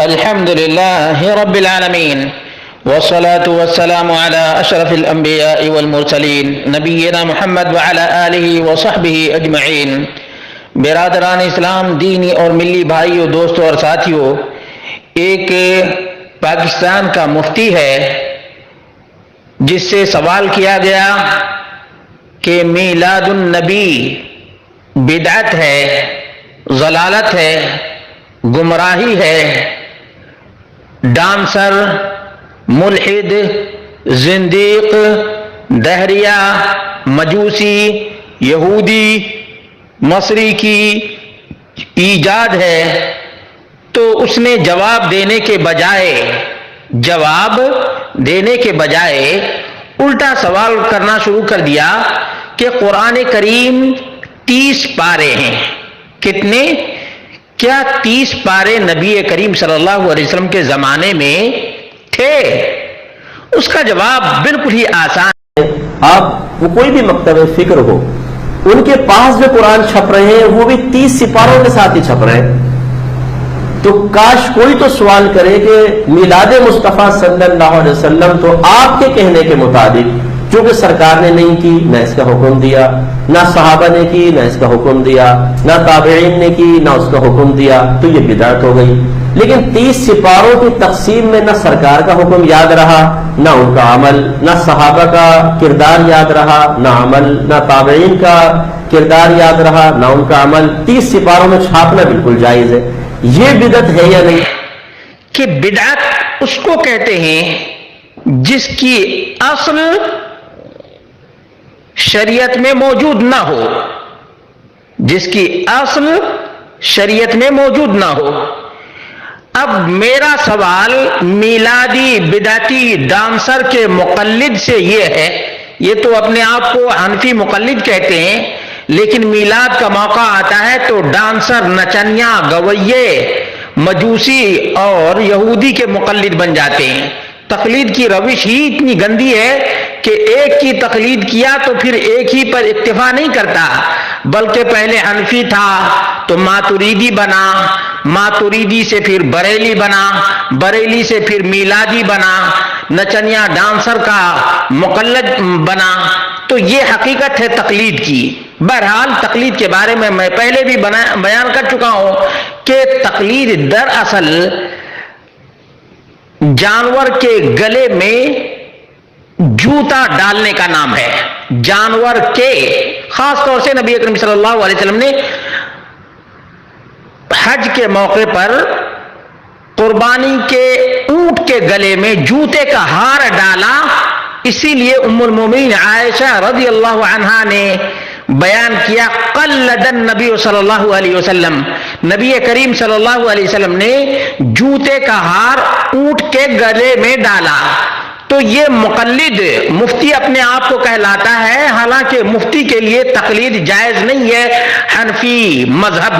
الحمد لله رب العالمين والصلاة والسلام على أشرف الأنبياء والمرسلين نبينا محمد وعلى آله وصحبه أجمعين۔ برادران اسلام، دینی اور ملی بھائیوں، دوستوں اور ساتھیوں، ایک پاکستان کا مفتی ہے جس سے سوال کیا گیا کہ میلاد النبی بدعت ہے، ضلالت ہے، گمراہی ہے، ڈانسر، ملحد، زندیق، دہریہ، مجوسی، یہودی، مصری کی ایجاد ہے۔ تو اس نے جواب دینے کے بجائے الٹا سوال کرنا شروع کر دیا کہ قرآن کریم 30 پارے ہیں۔ کتنے؟ کیا 30 پارے نبی کریم صلی اللہ علیہ وسلم کے زمانے میں تھے؟ اس کا جواب بالکل ہی آسان ہے۔ آپ وہ کوئی بھی مکتب فکر ہو، ان کے پاس جو قرآن چھپ رہے ہیں وہ بھی 30 سپاروں کے ساتھ ہی چھپ رہے ہیں۔ تو کاش کوئی تو سوال کرے کہ میلاد مصطفیٰ صلی اللہ علیہ وسلم تو آپ کے کہنے کے مطابق، چونکہ سرکار نے نہیں کی، نہ اس کا حکم دیا، نہ صحابہ نے کی، نہ اس کا حکم دیا، نہ تابعین نے کی، نہ اس کا حکم دیا، تو یہ بدعت ہو گئی۔ لیکن 30 سپاروں کی تقسیم میں نہ سرکار کا حکم یاد رہا، نہ ان کا عمل، نہ صحابہ کا کردار یاد رہا، نہ عمل، نہ تابعین کا کردار یاد رہا، نہ ان کا عمل۔ 30 سپاروں میں چھاپنا بالکل جائز ہے۔ یہ بدعت ہے یا نہیں؟ کہ بدعت اس کو کہتے ہیں جس کی اصل شریعت میں موجود نہ ہو، جس کی اصل شریعت میں موجود نہ ہو۔ اب میرا سوال میلادی بدعتی ڈانسر کے مقلد سے یہ ہے، یہ تو اپنے آپ کو حنفی مقلد کہتے ہیں، لیکن میلاد کا موقع آتا ہے تو ڈانسر، نچنیاں، گویے، مجوسی اور یہودی کے مقلد بن جاتے ہیں۔ تقلید کی روش ہی اتنی گندی ہے کہ ایک کی تقلید کیا تو پھر ایک ہی پر اکتفا نہیں کرتا، بلکہ پہلے حنفی تھا تو ماتریدی بنا، ماتریدی سے پھر بریلی بنا، بریلی سے پھر میلادی بنا، نچنیا ڈانسر کا مقلد بنا۔ تو یہ حقیقت ہے تقلید کی۔ بہرحال تقلید کے بارے میں پہلے بھی بیان کر چکا ہوں کہ تقلید دراصل جانور کے گلے میں جوتا ڈالنے کا نام ہے۔ جانور کے، خاص طور سے نبی اکرم صلی اللہ علیہ وسلم نے حج کے موقع پر قربانی کے اونٹ کے گلے میں جوتے کا ہار ڈالا، اسی لیے ام المومنین عائشہ رضی اللہ عنہا نے بیان کیا، قلد النبی صلی اللہ علیہ وسلم، نبی کریم صلی اللہ علیہ وسلم نے جوتے کا ہار اونٹ کے گلے میں ڈالا۔ تو یہ مقلد مفتی اپنے آپ کو کہلاتا ہے، حالانکہ مفتی کے لیے تقلید جائز نہیں ہے حنفی مذہب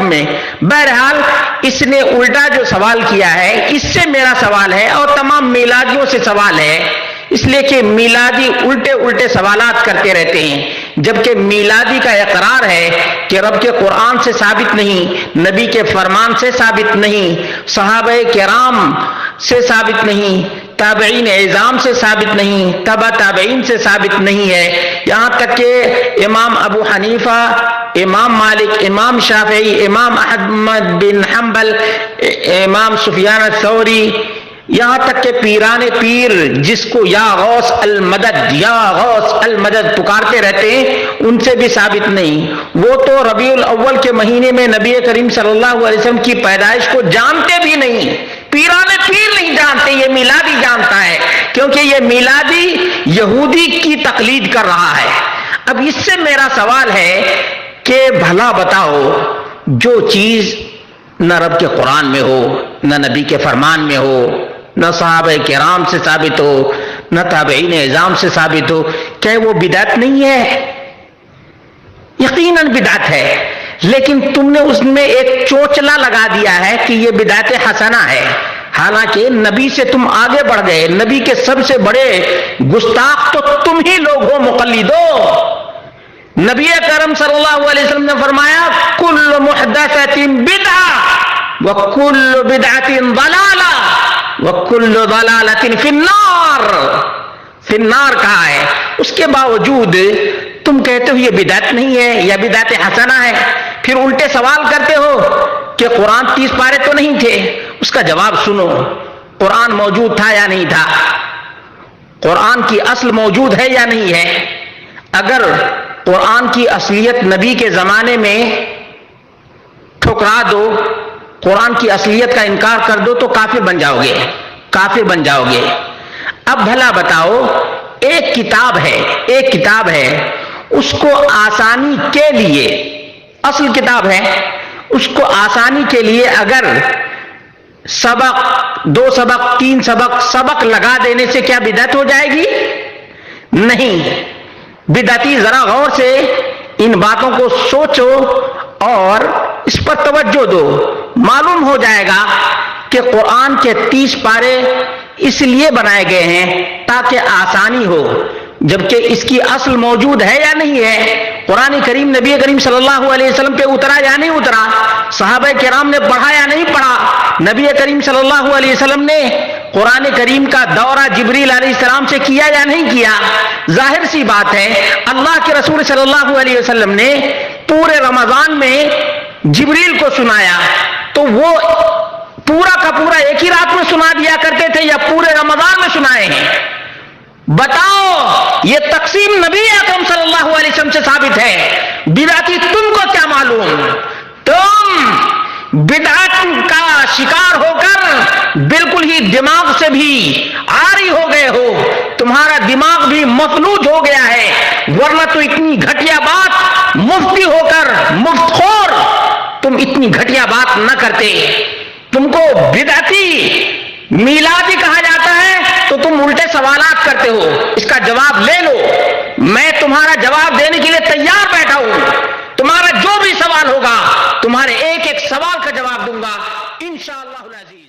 میں۔ بہرحال اس نے الٹا جو سوال کیا ہے، اس سے میرا سوال ہے اور تمام میلادیوں سے سوال ہے، اس لیے کہ میلادی الٹے سوالات کرتے رہتے ہیں، جبکہ میلادی کا اقرار ہے کہ رب کے قرآن سے ثابت نہیں، نبی کے فرمان سے ثابت نہیں، صحابہ کرام سے ثابت نہیں، تابعین اعظام سے ثابت نہیں، تبع تابعین سے ثابت نہیں ہے، یہاں تک کہ امام ابو حنیفہ، امام مالک، امام شافعی، امام احمد بن حنبل، امام سفیان الثوری، یہاں تک کہ پیران پیر جس کو یا غوث المدد یا غوث المدد پکارتے رہتے ہیں، ان سے بھی ثابت نہیں۔ وہ تو ربیع الاول کے مہینے میں نبی کریم صلی اللہ علیہ وسلم کی پیدائش کو جانتے بھی نہیں، پیران پیر نہیں جانتے، یہ میلادی جانتا ہے، کیونکہ یہ میلادی یہودی کی تقلید کر رہا ہے۔ اب اس سے میرا سوال ہے کہ بھلا بتاؤ، جو چیز نہ رب کے قرآن میں ہو، نہ نبی کے فرمان میں ہو، نہ صحابہ کرام سے ثابت ہو، نہ تابعین اعظام سے ثابت ہو، کیا وہ بدعت نہیں ہے؟ یقیناً بدعت ہے، لیکن تم نے اس میں ایک چوچلا لگا دیا ہے کہ یہ بدعت حسنہ ہے، حالانکہ نبی سے تم آگے بڑھ گئے۔ نبی کے سب سے بڑے گستاخ تو تم ہی لوگ ہو، مقلدو۔ نبی کرم صلی اللہ علیہ وسلم نے فرمایا کل محدثۃ بدعہ، وَكُلُّ بِدْعَةٍ ضَلَالَةٍ وَكُلُّ ضَلَالَةٍ فِي النَّارِ، فی النار کہا ہے، اس کے باوجود تم کہتے ہو یہ بدعت نہیں ہے یا بدعت حسنہ ہے، پھر الٹے سوال کرتے ہو کہ قرآن 30 پارے تو نہیں تھے۔ اس کا جواب سنو، قرآن موجود تھا یا نہیں تھا؟ قرآن کی اصل موجود ہے یا نہیں ہے؟ اگر قرآن کی اصلیت نبی کے زمانے میں ٹھکرا دو، قرآن کی اصلیت کا انکار کر دو تو کافر بن جاؤ گے، کافر بن جاؤ گے۔ اب بھلا بتاؤ، ایک کتاب ہے اس کو آسانی کے لیے، اصل کتاب ہے، اس کو آسانی کے لیے اگر سبق، 2 سبق، 3 سبق لگا دینے سے کیا بدعت ہو جائے گی؟ نہیں۔ بدعتی ذرا غور سے ان باتوں کو سوچو اور اس پر توجہ دو، معلوم ہو جائے گا کہ قرآن کے 30 پارے اس لیے بنائے گئے ہیں تاکہ آسانی ہو، جبکہ اس کی اصل موجود ہے یا نہیں ہے؟ قرآن کریم نبی کریم صلی اللہ علیہ وسلم پہ اترا یا نہیں اترا؟ صحابہ کرام نے پڑھا یا نہیں پڑھا؟ نبی کریم صلی اللہ علیہ وسلم نے قرآن کریم کا دورہ جبریل علیہ السلام سے کیا یا نہیں کیا؟ ظاہر سی بات ہے، اللہ کے رسول صلی اللہ علیہ وسلم نے پورے رمضان میں جبریل کو سنایا، تو وہ پورا کا پورا ایک ہی رات میں سنا دیا کرتے تھے یا پورے رمضان میں سنائے ہیں؟ بتاؤ، یہ تقسیم نبی اکرم صلی اللہ علیہ وسلم سے ثابت ہے، بدعتی تم کو کیا معلوم؟ تم بدعت کا شکار ہو کر بالکل ہی دماغ سے بھی عاری ہو گئے ہو، تمہارا دماغ بھی مفلوج ہو گیا ہے، ورنہ تو اتنی گھٹیا بات مفتی ہو کر مفت خور تم اتنی گھٹیا بات نہ کرتے۔ تم کو بدعتی میلادی کہا جاتا ہے تو تم الٹے سوالات کرتے ہو، اس کا جواب لے لو، میں تمہارا جواب دینے کے لیے تیار بیٹھا ہوں، تمہارا جو بھی سوال ہوگا تمہارے ایک ایک سوال کا جواب دوں گا انشاءاللہ العزیز۔